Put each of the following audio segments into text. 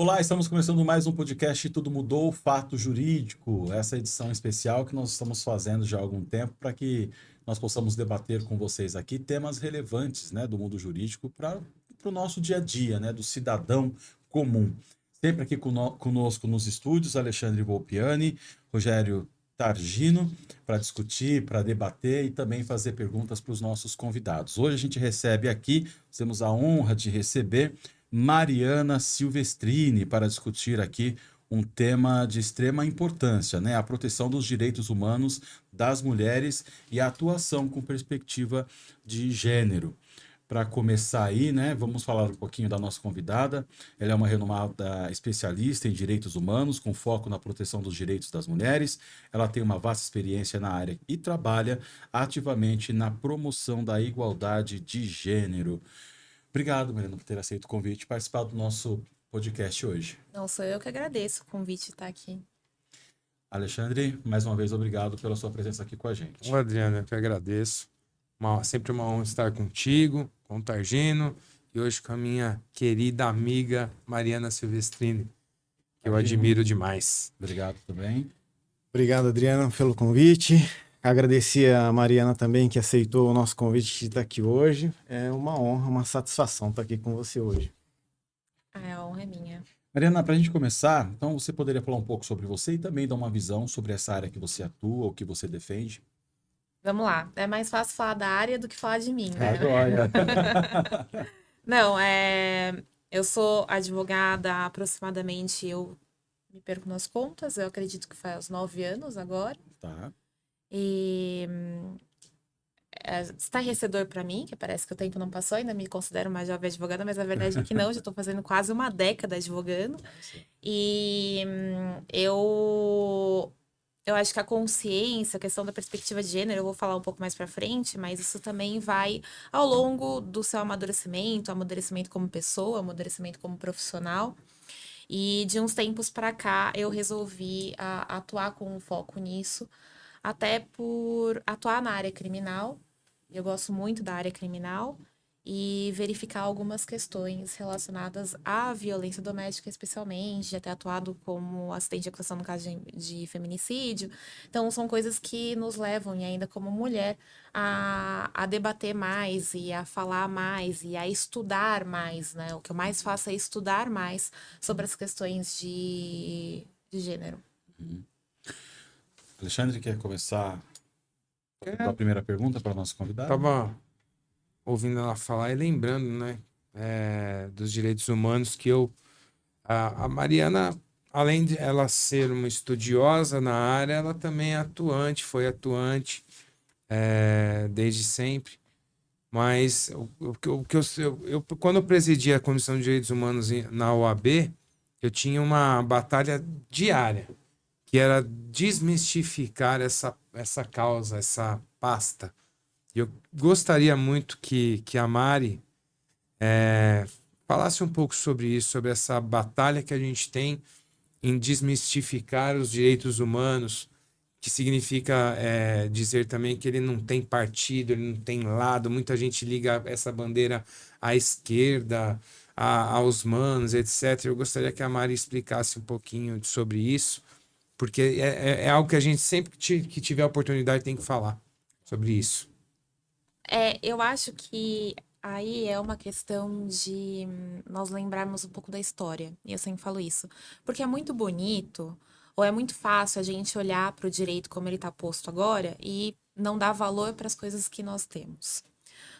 Olá, estamos começando mais um podcast Tudo Mudou, Fato Jurídico. Essa edição especial que nós estamos fazendo já há algum tempo para que nós possamos debater com vocês aqui temas relevantes, né, do mundo jurídico para o nosso dia a dia, né, do cidadão comum. Sempre aqui conosco nos estúdios, Alexandre Volpiani, Rogério Targino, para discutir, para debater e também fazer perguntas para os nossos convidados. Hoje a gente recebe aqui, temos a honra de receber Mariana Silvestrini para discutir aqui um tema de extrema importância, né? A proteção dos direitos humanos das mulheres e a atuação com perspectiva de gênero. Para começar aí, né, vamos falar um pouquinho da nossa convidada. Ela é uma renomada especialista em direitos humanos, com foco na proteção dos direitos das mulheres. Ela tem uma vasta experiência na área e trabalha ativamente na promoção da igualdade de gênero. Obrigado, Mariana, por ter aceito o convite e participar do nosso podcast hoje. Não, sou eu que agradeço o convite de estar aqui. Alexandre, mais uma vez, obrigado pela sua presença aqui com a gente. Ô, Adriano, eu que agradeço. Sempre uma honra estar contigo, com o Targino e hoje com a minha querida amiga Mariana Silvestrini, que eu admiro demais. Obrigado também. Obrigado, Adriano, pelo convite. Agradecer a Mariana também, que aceitou o nosso convite de estar aqui hoje. É uma honra, uma satisfação estar aqui com você hoje. A honra é minha. Mariana, para a gente começar, então você poderia falar um pouco sobre você e também dar uma visão sobre essa área que você atua, o que você defende? Vamos lá. É mais fácil falar da área do que falar de mim, né? Agora. Não, eu sou advogada há aproximadamente, eu me perco nas contas, eu acredito que faz 9 anos agora. Tá. E é estarrecedor para mim, que parece que o tempo não passou, ainda me considero uma jovem advogada, mas a verdade é que não, já estou fazendo quase uma década advogando. E eu acho que a consciência, a questão da perspectiva de gênero, eu vou falar um pouco mais para frente, mas isso também vai ao longo do seu amadurecimento como pessoa, amadurecimento como profissional. E de uns tempos para cá eu resolvi atuar com um foco nisso, até por atuar na área criminal. Eu gosto muito da área criminal e verificar algumas questões relacionadas à violência doméstica, especialmente, de ter atuado como assistente de acusação no caso de feminicídio. Então, são coisas que nos levam, e ainda como mulher, a debater mais e a falar mais e a estudar mais, né? O que eu mais faço é estudar mais sobre as questões de gênero. Alexandre, quer começar com a primeira pergunta para a nossa convidada? Tava ouvindo ela falar e lembrando, né, dos direitos humanos que a Mariana, além de ela ser uma estudiosa na área, ela também é atuante, foi atuante desde sempre. Mas quando eu presidi a Comissão de Direitos Humanos na OAB, eu tinha uma batalha diária, que era desmistificar essa causa, essa pasta. E eu gostaria muito que a Mari falasse um pouco sobre isso, sobre essa batalha que a gente tem em desmistificar os direitos humanos, que significa dizer também que ele não tem partido, ele não tem lado. Muita gente liga essa bandeira à esquerda, aos manos, etc. Eu gostaria que a Mari explicasse um pouquinho sobre isso, porque é algo que a gente sempre que tiver a oportunidade tem que falar sobre isso. Eu acho que aí é uma questão de nós lembrarmos um pouco da história. E eu sempre falo isso. Porque é muito bonito, ou é muito fácil a gente olhar para o direito como ele está posto agora e não dar valor para as coisas que nós temos.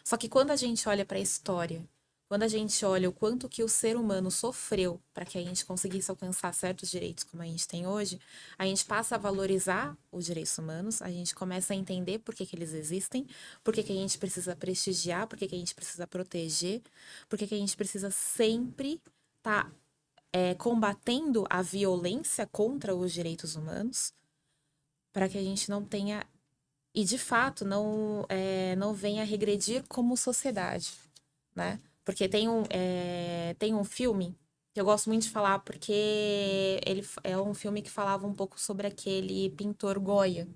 Só que quando a gente olha para a história, quando a gente olha o quanto que o ser humano sofreu para que a gente conseguisse alcançar certos direitos como a gente tem hoje, a gente passa a valorizar os direitos humanos, a gente começa a entender por que eles existem, por que a gente precisa prestigiar, por que a gente precisa proteger, por que a gente precisa sempre estar combatendo a violência contra os direitos humanos, para que a gente não tenha, e de fato não venha regredir como sociedade, né? Porque tem um filme que eu gosto muito de falar, porque ele é um filme que falava um pouco sobre aquele pintor Goya.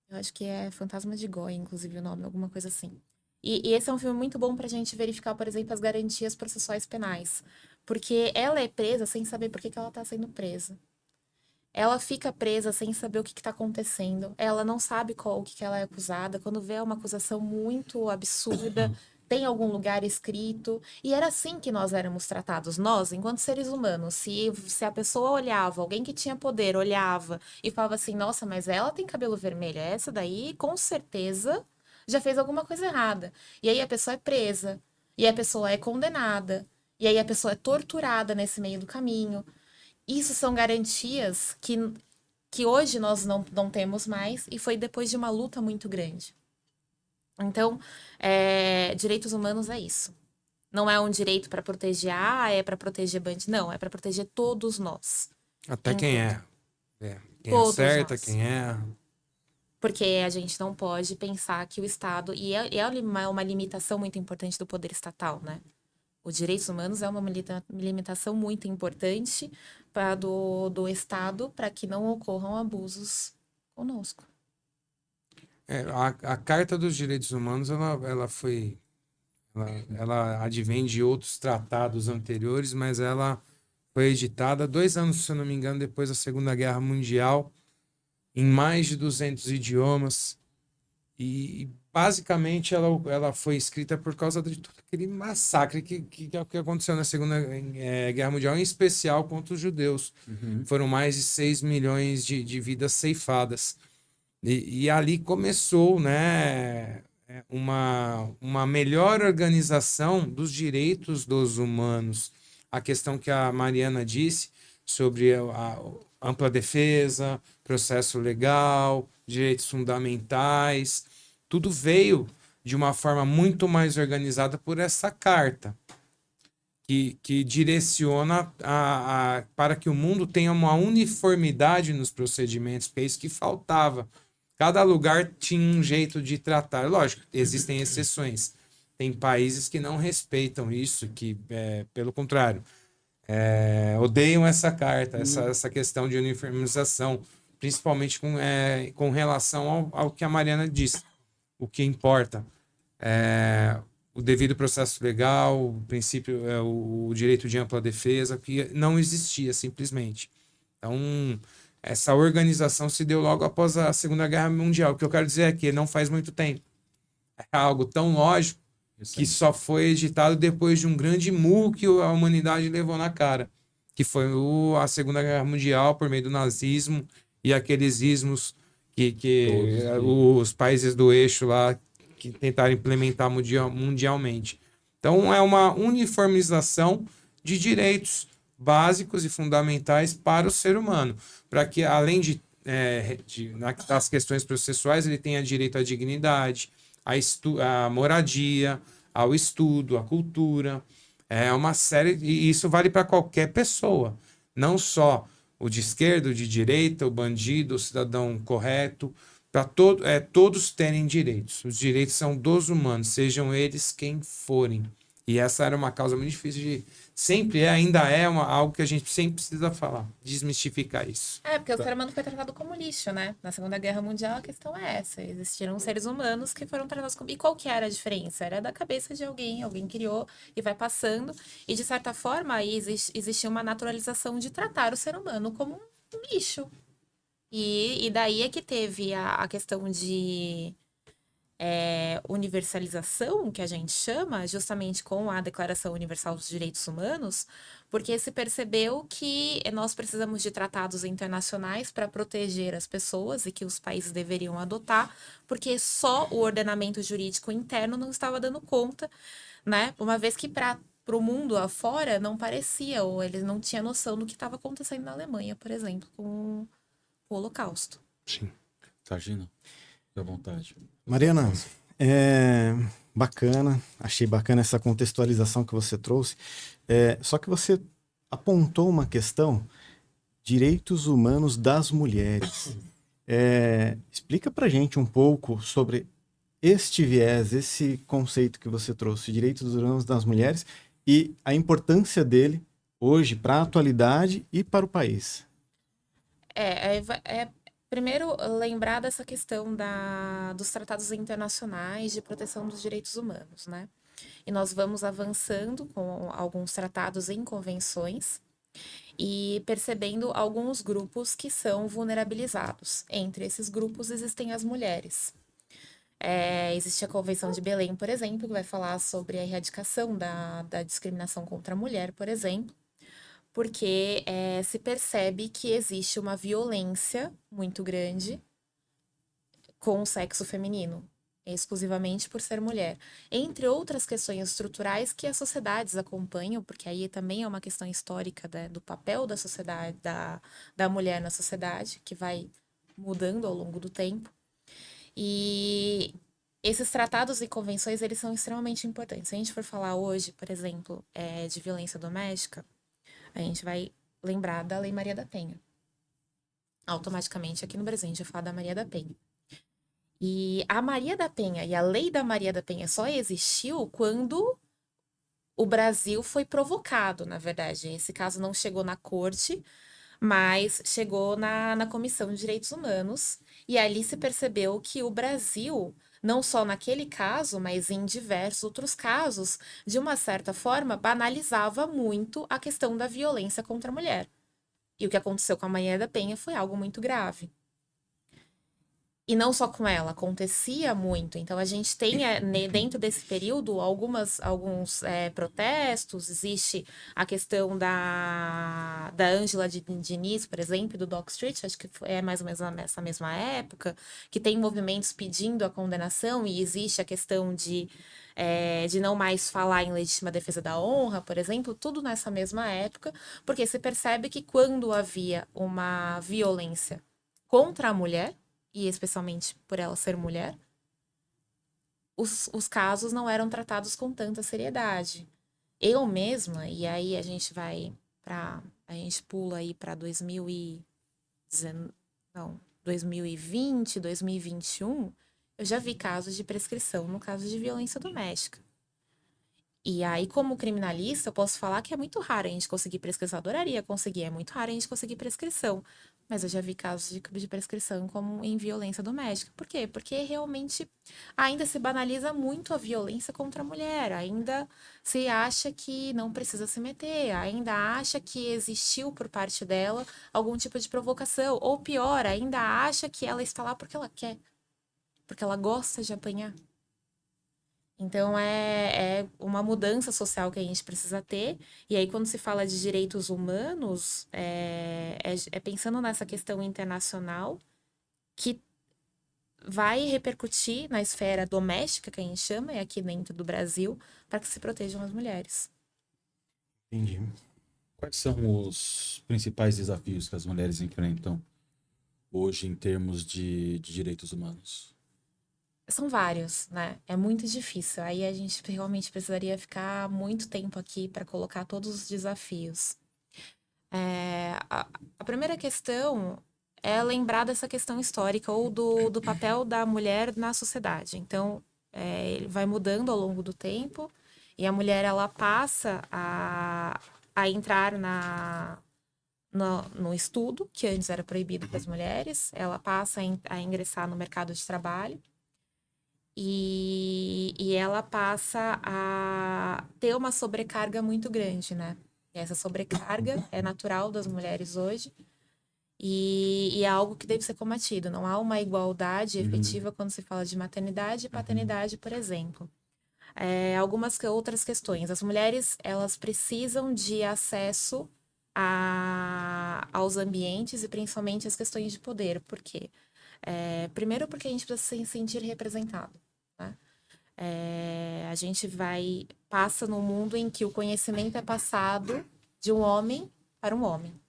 Eu acho que é Fantasma de Goya, inclusive o nome, alguma coisa assim. E esse é um filme muito bom pra gente verificar, por exemplo, as garantias processuais penais. Porque ela é presa sem saber por que que ela está sendo presa. Ela fica presa sem saber o que está acontecendo. Ela não sabe o que que ela é acusada. Quando vê uma acusação muito absurda, tem algum lugar escrito. E era assim que nós éramos tratados. Nós, enquanto seres humanos, se a pessoa olhava, alguém que tinha poder olhava e falava assim: nossa, mas ela tem cabelo vermelho. Essa daí, com certeza, já fez alguma coisa errada. E aí a pessoa é presa. E a pessoa é condenada. E aí a pessoa é torturada nesse meio do caminho. Isso são garantias que hoje nós não temos mais e foi depois de uma luta muito grande. Então, direitos humanos é isso. Não é um direito para proteger é para proteger bandido. Não, é para proteger todos nós. Até quem Enquanto- quem Todos acerta, nós. quem erra. Porque a gente não pode pensar que o Estado. E é uma limitação muito importante do poder estatal, né? Os direitos humanos é uma limitação muito importante do Estado para que não ocorram abusos conosco. A Carta dos Direitos Humanos, ela advém de outros tratados anteriores, mas ela foi editada 2 anos, se eu não me engano, depois da Segunda Guerra Mundial, em mais de 200 idiomas. E basicamente ela foi escrita por causa de todo aquele massacre que aconteceu na Segunda Guerra Mundial, em especial contra os judeus. Foram mais de 6 milhões de vidas ceifadas. E ali começou, né, uma melhor organização dos direitos dos humanos. A questão que a Mariana disse sobre a ampla defesa, processo legal, direitos fundamentais, tudo veio de uma forma muito mais organizada por essa carta, que direciona para que o mundo tenha uma uniformidade nos procedimentos, porque é isso que faltava. Cada lugar tinha um jeito de tratar. Lógico, existem exceções. Tem países que não respeitam isso, que, pelo contrário, odeiam essa carta, essa questão de uniformização, principalmente com relação ao que a Mariana disse. O que importa é o devido processo legal, o princípio, o direito de ampla defesa, que não existia simplesmente. Então, essa organização se deu logo após a Segunda Guerra Mundial. O que eu quero dizer é que não faz muito tempo. É algo tão lógico que só foi editado depois de um grande murro que a humanidade levou na cara, que foi a Segunda Guerra Mundial por meio do nazismo e aqueles ismos que os países do eixo lá que tentaram implementar mundialmente. Então, é uma uniformização de direitos básicos e fundamentais para o ser humano, para que, além das questões processuais, ele tenha direito à dignidade, à moradia, ao estudo, à cultura. É uma série, e isso vale para qualquer pessoa, não só o de esquerda, o de direita, o bandido, o cidadão correto, para todos terem direitos. Os direitos são dos humanos, sejam eles quem forem. E essa era uma causa muito difícil de... ainda é algo que a gente sempre precisa falar, desmistificar isso. Porque o ser humano foi tratado como lixo, né? Na Segunda Guerra Mundial, a questão é essa. Existiram seres humanos que foram tratados como... E qual que era a diferença? Era da cabeça de alguém criou e vai passando. E, de certa forma, aí existia uma naturalização de tratar o ser humano como um lixo. E daí é que teve a questão de universalização, que a gente chama, justamente com a Declaração Universal dos Direitos Humanos, porque se percebeu que nós precisamos de tratados internacionais para proteger as pessoas e que os países deveriam adotar, porque só o ordenamento jurídico interno não estava dando conta, né? Uma vez que para o mundo afora não parecia, ou eles não tinham noção do que estava acontecendo na Alemanha, por exemplo, com o Holocausto. Sim. Imagina. Fique à vontade. Mariana, bacana, achei bacana essa contextualização que você trouxe. Só que você apontou uma questão, direitos humanos das mulheres. Explica pra gente um pouco sobre este viés, esse conceito que você trouxe, direitos humanos das mulheres, e a importância dele hoje para a atualidade e para o país. Primeiro, lembrar dessa questão dos tratados internacionais de proteção dos direitos humanos, né? E nós vamos avançando com alguns tratados em convenções e percebendo alguns grupos que são vulnerabilizados. Entre esses grupos existem as mulheres. Existe a Convenção de Belém, por exemplo, que vai falar sobre a erradicação da discriminação contra a mulher, por exemplo, porque se percebe que existe uma violência muito grande com o sexo feminino, exclusivamente por ser mulher. Entre outras questões estruturais que as sociedades acompanham, porque aí também é uma questão histórica do papel da sociedade, da mulher na sociedade, que vai mudando ao longo do tempo. E esses tratados e convenções, eles são extremamente importantes. Se a gente for falar hoje, por exemplo, de violência doméstica, a gente vai lembrar da Lei Maria da Penha. Automaticamente, aqui no Brasil, a gente vai falar da Maria da Penha. E a Maria da Penha e a Lei da Maria da Penha só existiu quando o Brasil foi provocado, na verdade. Esse caso não chegou na corte, mas chegou na Comissão de Direitos Humanos. E ali se percebeu que o Brasil, não só naquele caso, mas em diversos outros casos, de uma certa forma, banalizava muito a questão da violência contra a mulher. E o que aconteceu com a Maria da Penha foi algo muito grave. E não só com ela, acontecia muito. Então, a gente tem, dentro desse período, alguns protestos. Existe a questão da Ângela Diniz, por exemplo, do Dock Street, acho que é mais ou menos nessa mesma época, que tem movimentos pedindo a condenação, e existe a questão de não mais falar em legítima defesa da honra, por exemplo, tudo nessa mesma época, porque se percebe que quando havia uma violência contra a mulher, e especialmente por ela ser mulher, os casos não eram tratados com tanta seriedade. Eu mesma, e aí a gente pula aí para 2020, 2021, eu já vi casos de prescrição no caso de violência doméstica. E aí, como criminalista, eu posso falar que é muito raro a gente conseguir prescrição. Adoraria conseguir, é muito raro a gente conseguir prescrição. Mas eu já vi casos de prescrição como em violência doméstica. Por quê? Porque realmente ainda se banaliza muito a violência contra a mulher. Ainda se acha que não precisa se meter. Ainda acha que existiu por parte dela algum tipo de provocação. Ou pior, ainda acha que ela está lá porque ela quer. Porque ela gosta de apanhar. Então, é uma mudança social que a gente precisa ter. E aí, quando se fala de direitos humanos, é pensando nessa questão internacional que vai repercutir na esfera doméstica, que a gente chama, e aqui dentro do Brasil, para que se protejam as mulheres. Entendi. Quais são os principais desafios que as mulheres enfrentam hoje em termos de direitos humanos? São vários, né? É muito difícil. Aí a gente realmente precisaria ficar muito tempo aqui para colocar todos os desafios. A primeira questão é lembrar dessa questão histórica ou do papel da mulher na sociedade. Então, ele vai mudando ao longo do tempo e a mulher ela passa a entrar no estudo, que antes era proibido para as mulheres, ela passa a ingressar no mercado de trabalho. E ela passa a ter uma sobrecarga muito grande, né? E essa sobrecarga é natural das mulheres hoje e é algo que deve ser combatido. Não há uma igualdade efetiva quando se fala de maternidade e paternidade, por exemplo. Algumas outras questões. As mulheres, elas precisam de acesso aos ambientes e principalmente as questões de poder. Por quê? Primeiro porque a gente precisa se sentir representado. Né? A gente passa num mundo em que o conhecimento é passado de um homem para um homem.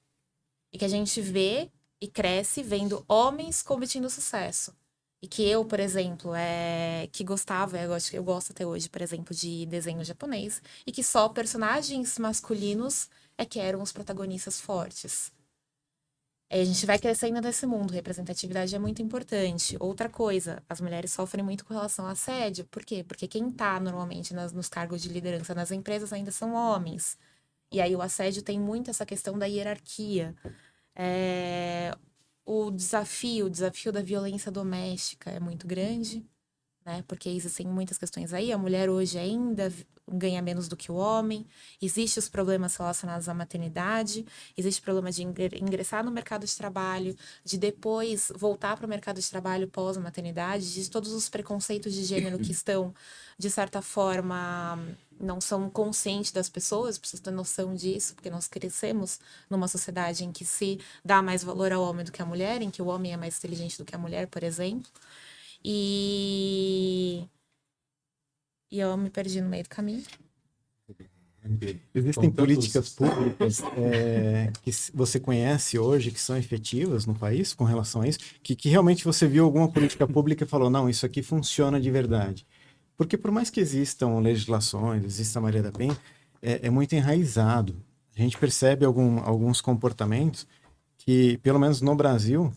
E que a gente vê e cresce vendo homens competindo sucesso. E que eu, por exemplo, que gostava, eu gosto até hoje, por exemplo, de desenho japonês, e que só personagens masculinos que eram os protagonistas fortes. A gente vai crescendo nesse mundo, representatividade é muito importante. Outra coisa, as mulheres sofrem muito com relação ao assédio. Por quê? Porque quem está normalmente nos cargos de liderança nas empresas ainda são homens. E aí o assédio tem muito essa questão da hierarquia. O desafio da violência doméstica é muito grande, né? Porque existem muitas questões aí. A mulher hoje ainda ganha menos do que o homem. Existem os problemas relacionados à maternidade. Existe o problema de ingressar no mercado de trabalho, de depois voltar para o mercado de trabalho pós-maternidade, de todos os preconceitos de gênero que estão, de certa forma, não são conscientes das pessoas, precisam ter noção disso, porque nós crescemos numa sociedade em que se dá mais valor ao homem do que à mulher, em que o homem é mais inteligente do que a mulher, por exemplo. E eu me perdi no meio do caminho. Existem Com tantos- políticas públicas que você conhece hoje que são efetivas no país com relação a isso? Que realmente você viu alguma política pública e falou, não, isso aqui funciona de verdade? Porque por mais que existam legislações, exista a Maria da Penha, é muito enraizado. A gente percebe alguns comportamentos que, pelo menos no Brasil,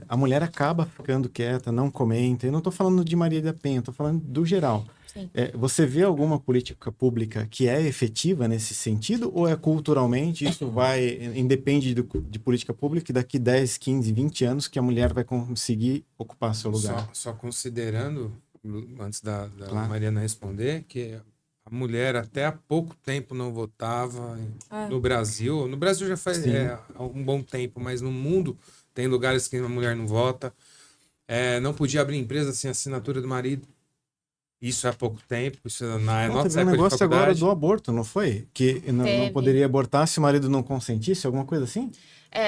a mulher acaba ficando quieta, não comenta. Eu não estou falando de Maria da Penha, estou falando do geral. Sim. Você vê alguma política pública que é efetiva nesse sentido ou é culturalmente isso independe de política pública e daqui 10, 15, 20 anos que a mulher vai conseguir ocupar seu lugar? Só considerando, antes da Claro. Mariana responder, que a mulher até há pouco tempo não votava no Brasil. No Brasil já faz Sim. um bom tempo, mas no mundo tem lugares que a mulher não vota. Não podia abrir empresa sem assinatura do marido. Isso há pouco tempo. Isso na nossa Teve um época de negócio agora faculdade. do aborto, não foi? Que não Teve. poderia abortar se o marido não consentisse, alguma coisa assim?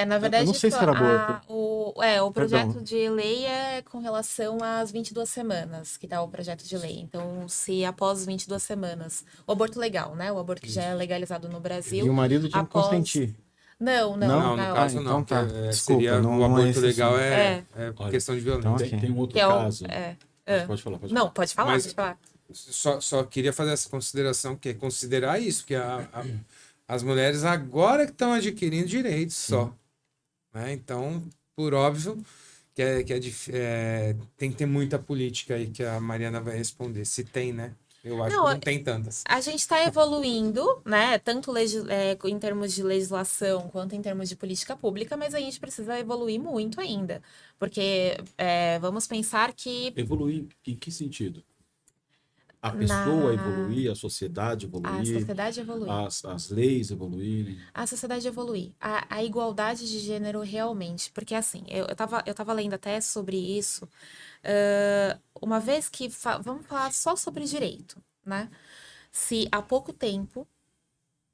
Na verdade, não sei se era aborto. o projeto Perdão. de lei é com relação às 22 semanas, que dá o projeto de lei. Então, se após 22 semanas, o aborto legal, né? O aborto que já é legalizado no Brasil. E o marido tinha que após- consentir. Não, Não, no caso então não. tá. que, Desculpa, seria não o é aborto esse legal assunto. é Olha, questão de então, violência. ok. Tem um outro que é o... caso. É. Pode falar, pode falar. Não, pode falar, Mas- pode falar. Só queria fazer essa consideração, que é considerar isso, que as mulheres agora que estão adquirindo direitos só. Né? Então, por óbvio, tem que ter muita política aí que a Mariana vai responder. Se tem, né? Eu acho Não, que não tem tantas. A gente está evoluindo, né? Tanto em termos de legislação quanto em termos de política pública, mas a gente precisa evoluir muito ainda. Porque vamos pensar que Evoluir em que sentido? A pessoa Na- evoluir, a sociedade a evoluir, sociedade evolui. as leis evoluírem. A sociedade evoluir. A igualdade de gênero realmente. Porque assim, eu tava lendo até sobre isso. Uma vez que. Vamos falar só sobre direito, né? Se há pouco tempo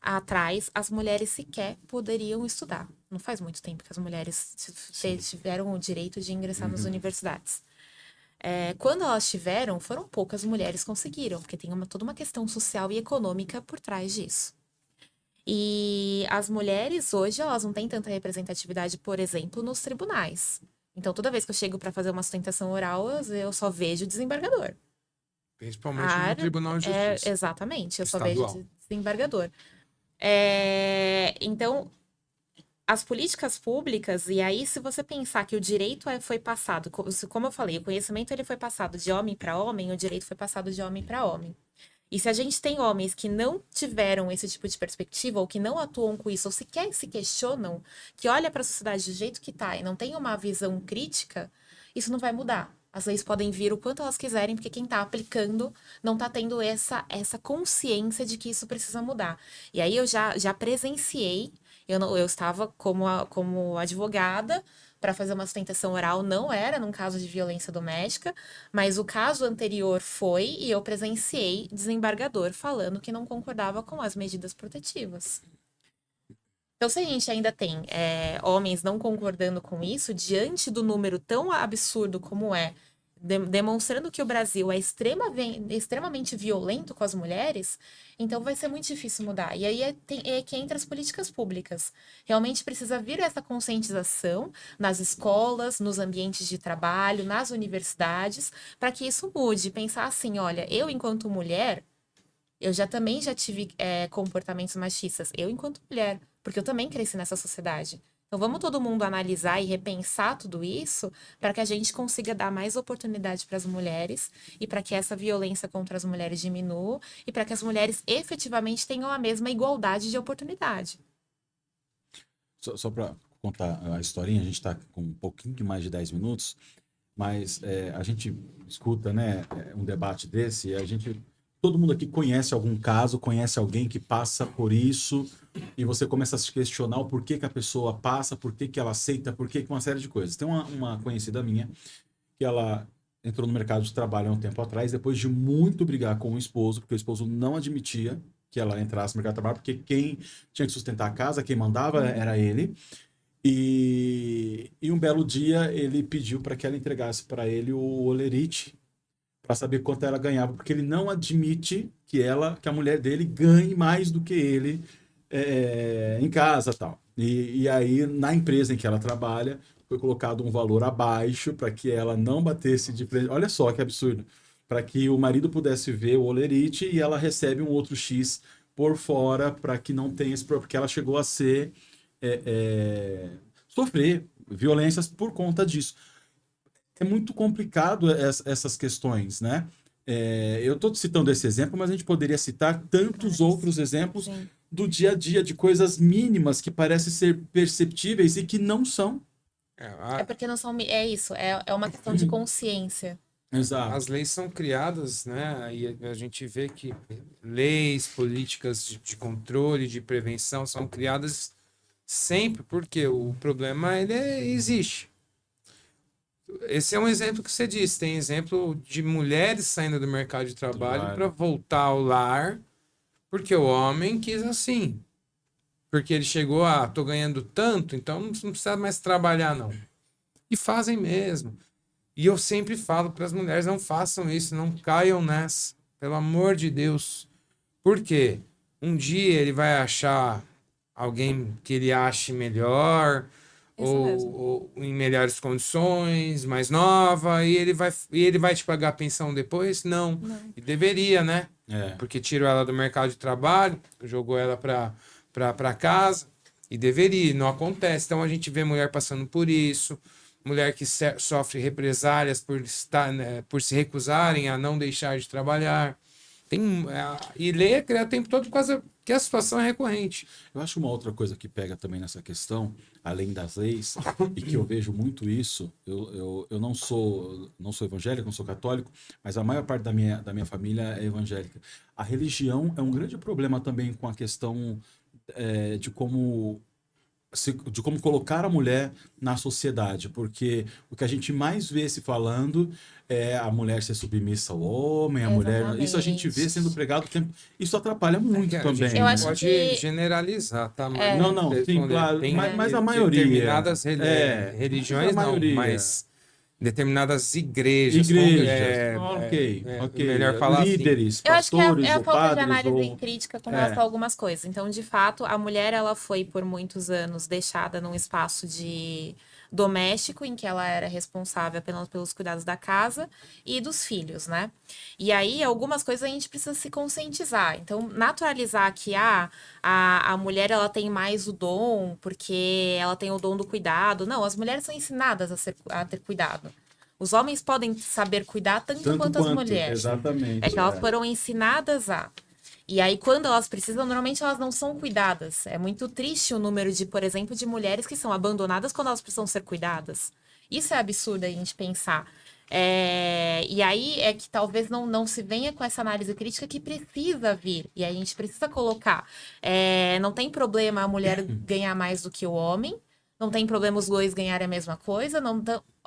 atrás as mulheres sequer poderiam estudar. Não faz muito tempo que as mulheres tiveram o direito de ingressar nas universidades. Quando elas tiveram, foram poucas mulheres que conseguiram, porque tem toda uma questão social e econômica por trás disso. E as mulheres hoje, elas não têm tanta representatividade, por exemplo, nos tribunais. Então, toda vez que eu chego para fazer uma sustentação oral, eu só vejo desembargador. Principalmente A no área- Tribunal de Justiça. Exatamente, eu só Estadual. vejo desembargador. Então, as políticas públicas, e aí se você pensar que o direito foi passado, como eu falei, o conhecimento ele foi passado de homem para homem, o direito foi passado de homem para homem. E se a gente tem homens que não tiveram esse tipo de perspectiva, ou que não atuam com isso, ou sequer se questionam, que olha para a sociedade do jeito que está e não tem uma visão crítica, isso não vai mudar. As leis podem vir o quanto elas quiserem, porque quem está aplicando não está tendo essa consciência de que isso precisa mudar. E aí eu já presenciei, eu estava como advogada para fazer uma sustentação oral, não era num caso de violência doméstica, mas o caso anterior foi, e eu presenciei desembargador falando que não concordava com as medidas protetivas. Então, se a gente ainda tem homens não concordando com isso, diante do número tão absurdo como demonstrando que o Brasil é extremamente violento com as mulheres, então vai ser muito difícil mudar. E aí é que entra as políticas públicas. Realmente precisa vir essa conscientização nas escolas, nos ambientes de trabalho, nas universidades, para que isso mude. Pensar assim, olha, eu enquanto mulher, eu também já tive comportamentos machistas, eu enquanto mulher, porque eu também cresci nessa sociedade. Então, vamos todo mundo analisar e repensar tudo isso para que a gente consiga dar mais oportunidade para as mulheres e para que essa violência contra as mulheres diminua e para que as mulheres efetivamente tenham a mesma igualdade de oportunidade. Só para contar a historinha, a gente está com um pouquinho mais de 10 minutos. mas a gente escuta, né, um debate desse, e todo mundo aqui conhece algum caso, conhece alguém que passa por isso, e você começa a se questionar o porquê que a pessoa passa, por que que ela aceita, por que que uma série de coisas. Tem uma conhecida minha que ela entrou no mercado de trabalho há um tempo atrás, depois de muito brigar com o esposo, porque o esposo não admitia que ela entrasse no mercado de trabalho, porque quem tinha que sustentar a casa, quem mandava era ele. E um belo dia ele pediu para que ela entregasse para ele o olerite para saber quanto ela ganhava, porque ele não admite que a mulher dele ganhe mais do que ele em casa, tal. E aí na empresa em que ela trabalha foi colocado um valor abaixo para que ela não batesse de frente. Olha só que absurdo, para que o marido pudesse ver o olerite e ela recebe um outro X por fora para que não tenha esse problema, porque ela chegou a sofrer violências por conta disso. É muito complicado essas questões, né? Eu estou citando esse exemplo, mas a gente poderia citar tantos outros exemplos Sim. do dia a dia, de coisas mínimas que parecem ser perceptíveis e que não são. É porque não são. É isso, é uma questão de consciência. Exato. As leis são criadas, né? E a gente vê que leis, políticas de controle, de prevenção são criadas sempre, porque o problema existe. Esse é um exemplo que você disse. Tem exemplo de mulheres saindo do mercado de trabalho para voltar ao lar, porque o homem quis assim. Porque ele chegou tô ganhando tanto, então não precisa mais trabalhar, não. E fazem mesmo. E eu sempre falo para as mulheres, não façam isso, não caiam nessa. Pelo amor de Deus. Por quê? Um dia ele vai achar alguém que ele ache melhor, Isso mesmo. ou em melhores condições, mais nova, e ele vai te pagar a pensão depois? Não. Não. E deveria, né? É. Porque tirou ela do mercado de trabalho, jogou ela para casa, e deveria, não acontece. Então a gente vê mulher passando por isso, mulher que sofre represálias por se recusarem a não deixar de trabalhar. E lei é criada o tempo todo por causa que a situação é recorrente. Eu acho uma outra coisa que pega também nessa questão, além das leis, e que eu vejo muito isso, eu não sou evangélico, não sou católico, mas a maior parte da minha família é evangélica. A religião é um grande problema também com a questão de como colocar a mulher na sociedade, porque o que a gente mais vê se falando é a mulher ser submissa ao homem, a mulher. Isso a gente vê sendo pregado o tempo. Isso atrapalha muito A também. gente Eu não né? acho pode que- generalizar, tá? Não, sim, claro. Tem Mas a maioria. determinadas religiões, mas a maioria. mas determinadas igrejas. Ok. Melhor falar Líderes, Eu acho que pastores é a ou falta de padres análise ou... crítica com relação a algumas coisas. Então, de fato, a mulher ela foi por muitos anos deixada num espaço de doméstico em que ela era responsável apenas pelos cuidados da casa e dos filhos, né? E aí, algumas coisas a gente precisa se conscientizar. Então, naturalizar que a mulher ela tem mais o dom porque ela tem o dom do cuidado. Não, as mulheres são ensinadas a ter cuidado. Os homens podem saber cuidar tanto quanto as mulheres. Exatamente. É que elas foram ensinadas a. E aí, quando elas precisam, normalmente elas não são cuidadas. É muito triste o número de, por exemplo, de mulheres que são abandonadas quando elas precisam ser cuidadas. Isso é absurdo a gente pensar. E aí é que talvez não se venha com essa análise crítica que precisa vir. E a gente precisa colocar. Não tem problema a mulher ganhar mais do que o homem. Não tem problema os dois ganharem a mesma coisa.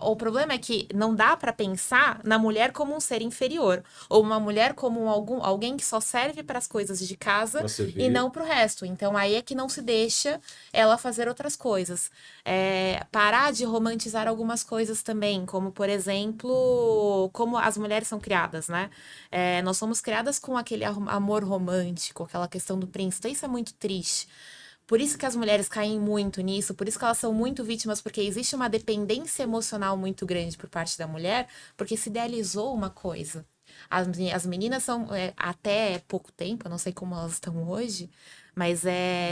O problema é que não dá para pensar na mulher como um ser inferior. Ou uma mulher como alguém que só serve para as coisas de casa e não para o resto. Então aí é que não se deixa ela fazer outras coisas. Parar de romantizar algumas coisas também. Como, por exemplo, como as mulheres são criadas, né? Nós somos criadas com aquele amor romântico, aquela questão do príncipe. Isso é muito triste. Por isso que as mulheres caem muito nisso, por isso que elas são muito vítimas, porque existe uma dependência emocional muito grande por parte da mulher, porque se idealizou uma coisa. As meninas são, até pouco tempo, eu não sei como elas estão hoje, Mas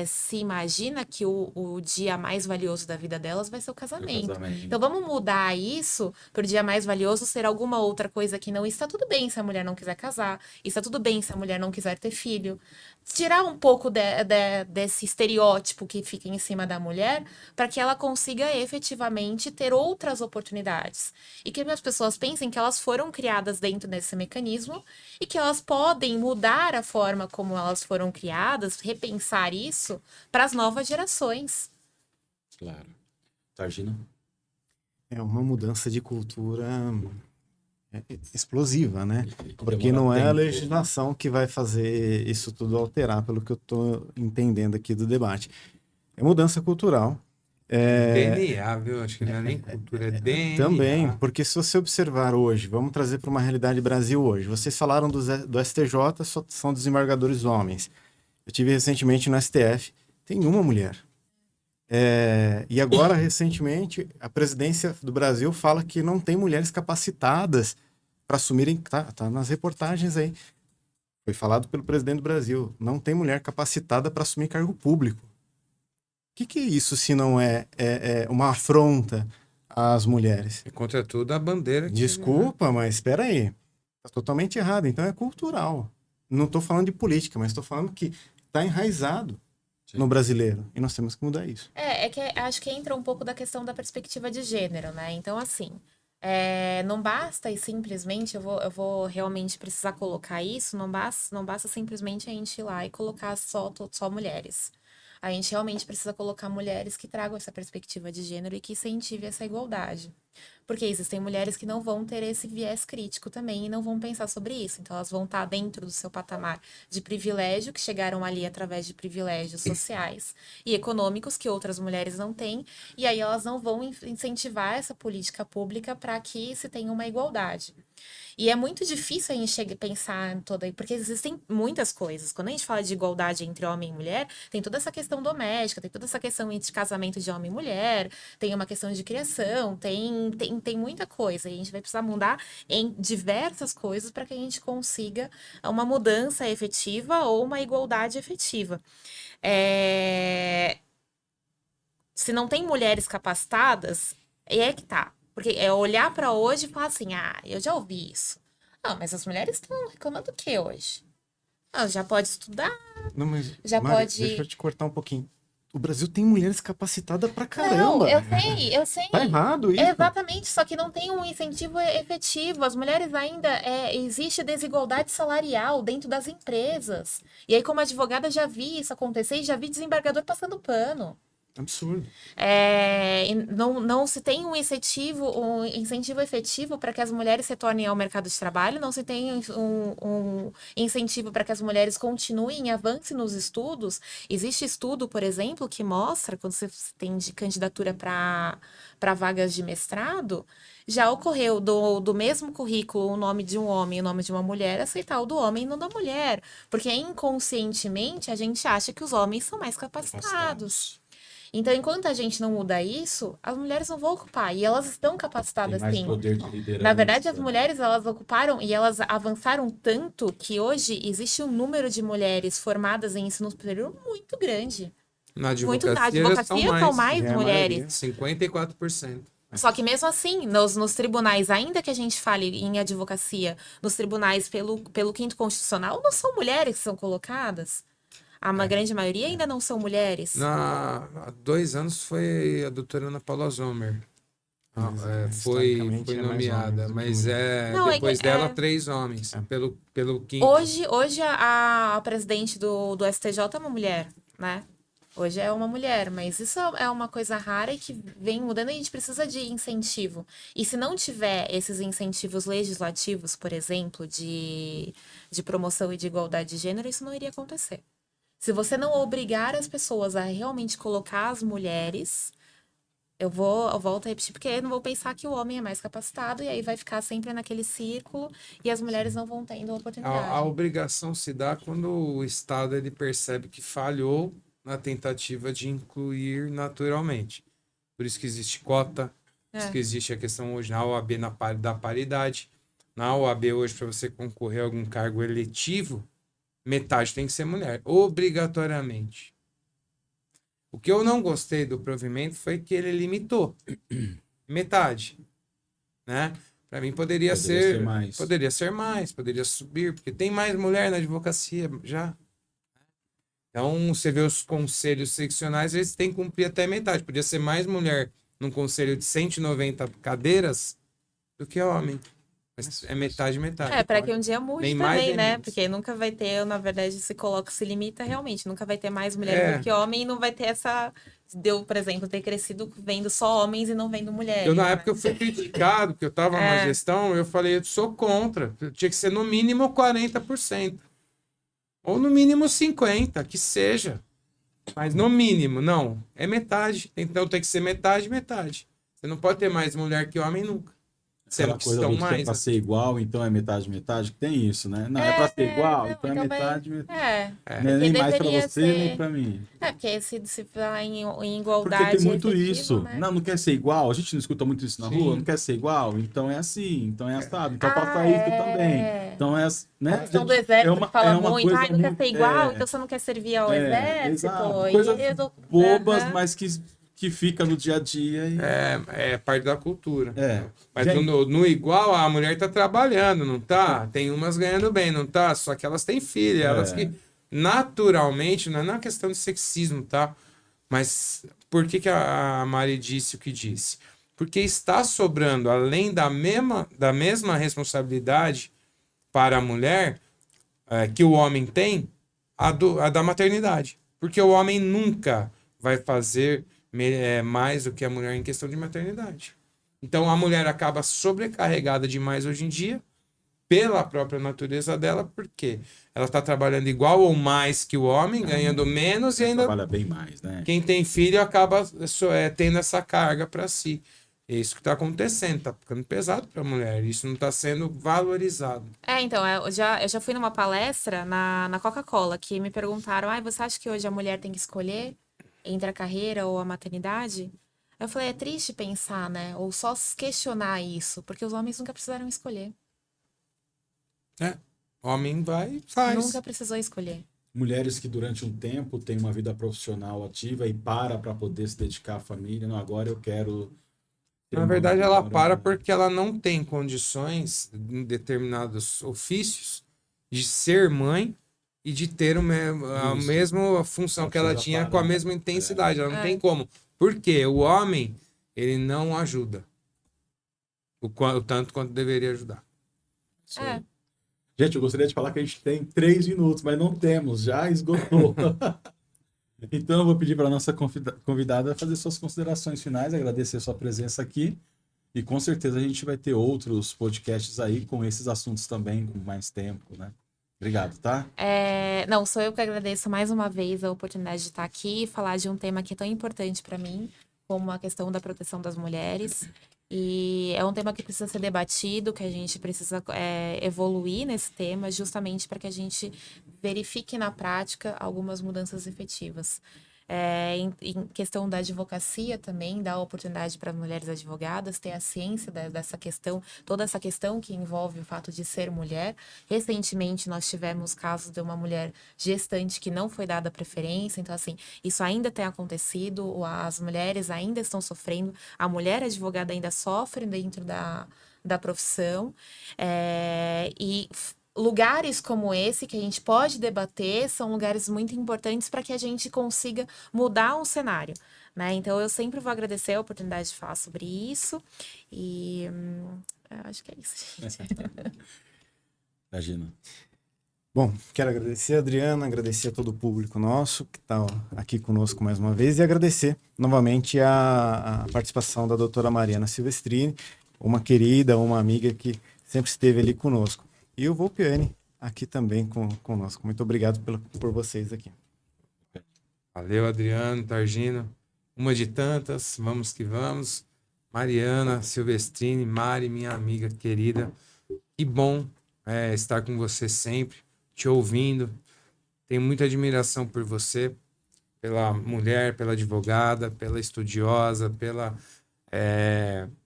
se imagina que o dia mais valioso da vida delas vai ser o casamento. Então vamos mudar isso para o dia mais valioso ser alguma outra coisa que não está tudo bem se a mulher não quiser casar, está tudo bem se a mulher não quiser ter filho. Tirar um pouco desse estereótipo que fica em cima da mulher para que ela consiga efetivamente ter outras oportunidades. E que as pessoas pensem que elas foram criadas dentro desse mecanismo e que elas podem mudar a forma como elas foram criadas, repensar isso para as novas gerações. Claro. Targino? É uma mudança de cultura explosiva, né? Porque Demora não é a tempo. legislação que vai fazer isso tudo alterar, pelo que eu estou entendendo aqui do debate. É mudança cultural. DNA, viu? Acho que não é nem cultura, é DNA. Também, porque se você observar hoje, vamos trazer para uma realidade Brasil hoje. Vocês falaram do STJ, só são desembargadores homens. Eu tive recentemente no STF, tem uma mulher. E agora, recentemente, a presidência do Brasil fala que não tem mulheres capacitadas para assumirem. Tá nas reportagens aí. Foi falado pelo presidente do Brasil. Não tem mulher capacitada para assumir cargo público. O que é isso se não é uma afronta às mulheres? É contra tudo a bandeira que... Desculpa, mas espera aí. Está totalmente errado. Então é cultural. Não estou falando de política, mas estou falando que está enraizado no brasileiro. E nós temos que mudar isso. É que acho que entra um pouco da questão da perspectiva de gênero, né? Então, assim, não basta e simplesmente, eu vou realmente precisar colocar isso, não basta simplesmente a gente ir lá e colocar só mulheres. A gente realmente precisa colocar mulheres que tragam essa perspectiva de gênero e que incentive essa igualdade. Porque existem mulheres que não vão ter esse viés crítico também e não vão pensar sobre isso. Então, elas vão estar dentro do seu patamar de privilégio, que chegaram ali através de privilégios sociais e econômicos que outras mulheres não têm. E aí, elas não vão incentivar essa política pública para que se tenha uma igualdade. E é muito difícil a gente pensar em toda... Porque existem muitas coisas. Quando a gente fala de igualdade entre homem e mulher, tem toda essa questão doméstica, tem toda essa questão de casamento de homem e mulher, tem uma questão de criação, tem muita coisa. E a gente vai precisar mudar em diversas coisas para que a gente consiga uma mudança efetiva ou uma igualdade efetiva. Se não tem mulheres capacitadas, é que tá. Porque é olhar para hoje e falar assim, eu já ouvi isso. Mas as mulheres estão reclamando do que hoje? Já pode estudar, Não, mas, já Mari, pode... deixa eu te cortar um pouquinho. O Brasil tem mulheres capacitadas pra Não, caramba. eu sei. Tá errado isso. Exatamente, só que não tem um incentivo efetivo. As mulheres ainda... existe desigualdade salarial dentro das empresas. E aí, como advogada, já vi isso acontecer e já vi desembargador passando pano. Absurdo. Não se tem um incentivo efetivo para que as mulheres retornem ao mercado de trabalho, não se tem um incentivo para que as mulheres continuem, avancem nos estudos. Existe estudo, por exemplo, que mostra, quando você tem de candidatura para vagas de mestrado, já ocorreu do mesmo currículo o nome de um homem e o nome de uma mulher, aceitar o do homem e não da mulher. Porque inconscientemente a gente acha que os homens são mais capacitados. Então, enquanto a gente não muda isso, as mulheres não vão ocupar. E elas estão capacitadas, Tem mais sim. poder de liderança. Na verdade, as mulheres, elas ocuparam e elas avançaram tanto que hoje existe um número de mulheres formadas em ensino superior muito grande. Na Na advocacia são mais mulheres. 54%. Só que mesmo assim, nos tribunais, ainda que a gente fale em advocacia, nos tribunais pelo quinto constitucional, não são mulheres que são colocadas. A grande maioria ainda não são mulheres. Há 2 anos foi a doutora Ana Paula Zomer. Foi nomeada, mas depois dela 3 homens, pelo quinto. Hoje a presidente do STJ é uma mulher, né? Hoje é uma mulher, mas isso é uma coisa rara e que vem mudando e a gente precisa de incentivo. E se não tiver esses incentivos legislativos, por exemplo, de promoção e de igualdade de gênero, isso não iria acontecer. Se você não obrigar as pessoas a realmente colocar as mulheres, eu volto a repetir, porque eu não vou pensar que o homem é mais capacitado e aí vai ficar sempre naquele círculo e as mulheres não vão tendo oportunidade. A obrigação se dá quando o Estado ele percebe que falhou na tentativa de incluir naturalmente. Por isso que existe cota, por isso que existe a questão hoje na OAB da paridade. Na OAB hoje, para você concorrer a algum cargo eletivo, metade tem que ser mulher, obrigatoriamente. O que eu não gostei do provimento foi que ele limitou metade, né? Para mim poderia ser mais. poderia subir, porque tem mais mulher na advocacia já. Então, você vê os conselhos seccionais, eles têm que cumprir até metade. Podia ser mais mulher num conselho de 190 cadeiras do que homem. Mas é metade, metade. Para que um dia mude Nem mais, também, nem né? menos. Porque nunca vai ter, na verdade, se limita realmente. Nunca vai ter mais mulher do que homem e não vai ter essa... Deu, por exemplo, ter crescido vendo só homens e não vendo mulheres. Eu, na né? época, eu fui criticado, porque eu estava na gestão, eu falei, eu sou contra. Tinha que ser no mínimo 40%. Ou no mínimo 50%, que seja. Mas no mínimo, não. É metade. Então tem que ser metade, metade. Você não pode ter mais mulher que homem nunca. Sendo Aquela que coisa estão do que é mais. pra ser igual, então é metade, metade. Tem isso, né? Não, é pra ser igual, não, então é então metade, metade. Não é porque nem mais pra deveria você, ser... nem pra mim. Porque se falar em Porque igualdade tem muito efetiva, isso. né? Não quer ser igual. A gente não escuta muito isso na Sim. rua. Não quer ser igual. Então é assim. Então é assado. Então faça isso também. Então é, né? A questão do exército que fala muito, coisa não quer ser igual, é, então você não quer servir ao exército. exato. E Coisas bobas, Aham. mas que fica no dia a dia. E... É parte da cultura. É. Mas Gente, no igual, a mulher tá trabalhando, não tá? Tem umas ganhando bem, não tá? Só que elas têm filha, elas que naturalmente, não é uma questão de sexismo, tá? Mas por que a Mari disse o que disse? Porque está sobrando, além da mesma responsabilidade para a mulher que o homem tem, a da maternidade. Porque o homem nunca vai fazer mais do que a mulher em questão de maternidade. Então a mulher acaba sobrecarregada demais hoje em dia, pela própria natureza dela, porque ela está trabalhando igual ou mais que o homem, ganhando menos e ainda trabalha bem mais, né? quem tem filho acaba tendo essa carga para si. É isso que está acontecendo, está ficando pesado para a mulher, isso não está sendo valorizado. Então, eu já fui numa palestra na Coca-Cola, que me perguntaram, você acha que hoje a mulher tem que escolher entre a carreira ou a maternidade? Eu falei, é triste pensar, né? Ou só questionar isso, porque os homens nunca precisaram escolher. Homem vai e faz. Nunca precisou escolher. Mulheres que durante um tempo têm uma vida profissional ativa e para poder se dedicar à família. Não, agora eu quero... Na verdade, ela para porque ela não tem condições em determinados ofícios de ser mãe e de ter a mesma função que ela tinha com a mesma intensidade. Ela não tem como. Por quê? O homem, ele não ajuda o tanto quanto deveria ajudar. Gente, eu gostaria de falar que a gente tem 3 minutos, mas não temos, já esgotou. Então, eu vou pedir para a nossa convidada fazer suas considerações finais, agradecer a sua presença aqui. E com certeza a gente vai ter outros podcasts aí com esses assuntos também, com mais tempo, né? Obrigado, tá? Não, sou eu que agradeço mais uma vez a oportunidade de estar aqui e falar de um tema que é tão importante para mim, como a questão da proteção das mulheres. E é um tema que precisa ser debatido, que a gente precisa evoluir nesse tema, justamente para que a gente verifique na prática algumas mudanças efetivas. Em questão da advocacia também, dá oportunidade para mulheres advogadas ter a ciência dessa questão, toda essa questão que envolve o fato de ser mulher. Recentemente, nós tivemos casos de uma mulher gestante que não foi dada preferência, então, assim, isso ainda tem acontecido, as mulheres ainda estão sofrendo, a mulher advogada ainda sofre dentro da profissão, e lugares como esse que a gente pode debater são lugares muito importantes para que a gente consiga mudar um cenário, né? Então, eu sempre vou agradecer a oportunidade de falar sobre isso e eu acho que é isso, gente. Imagina. Bom, quero agradecer a Adriana, agradecer a todo o público nosso que está aqui conosco mais uma vez e agradecer novamente a participação da doutora Mariana Silvestrini, uma querida, uma amiga que sempre esteve ali conosco. E o Volpiani aqui também conosco. Muito obrigado por vocês aqui. Valeu, Adriano, Targino. Uma de tantas, vamos que vamos. Mariana Silvestrini, Mari, minha amiga querida. Que bom estar com você sempre, te ouvindo. Tenho muita admiração por você, pela mulher, pela advogada, pela estudiosa, pela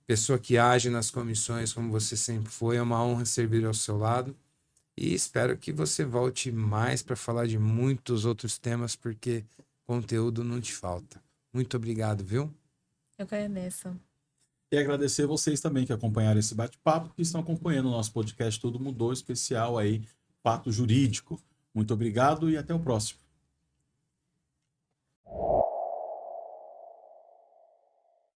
pessoa que age nas comissões como você sempre foi. É uma honra servir ao seu lado. E espero que você volte mais para falar de muitos outros temas, porque conteúdo não te falta. Muito obrigado, viu? Eu agradeço. E agradecer vocês também que acompanharam esse bate-papo, que estão acompanhando o nosso podcast Tudo Mudou, especial aí, Fato Jurídico. Muito obrigado e até o próximo.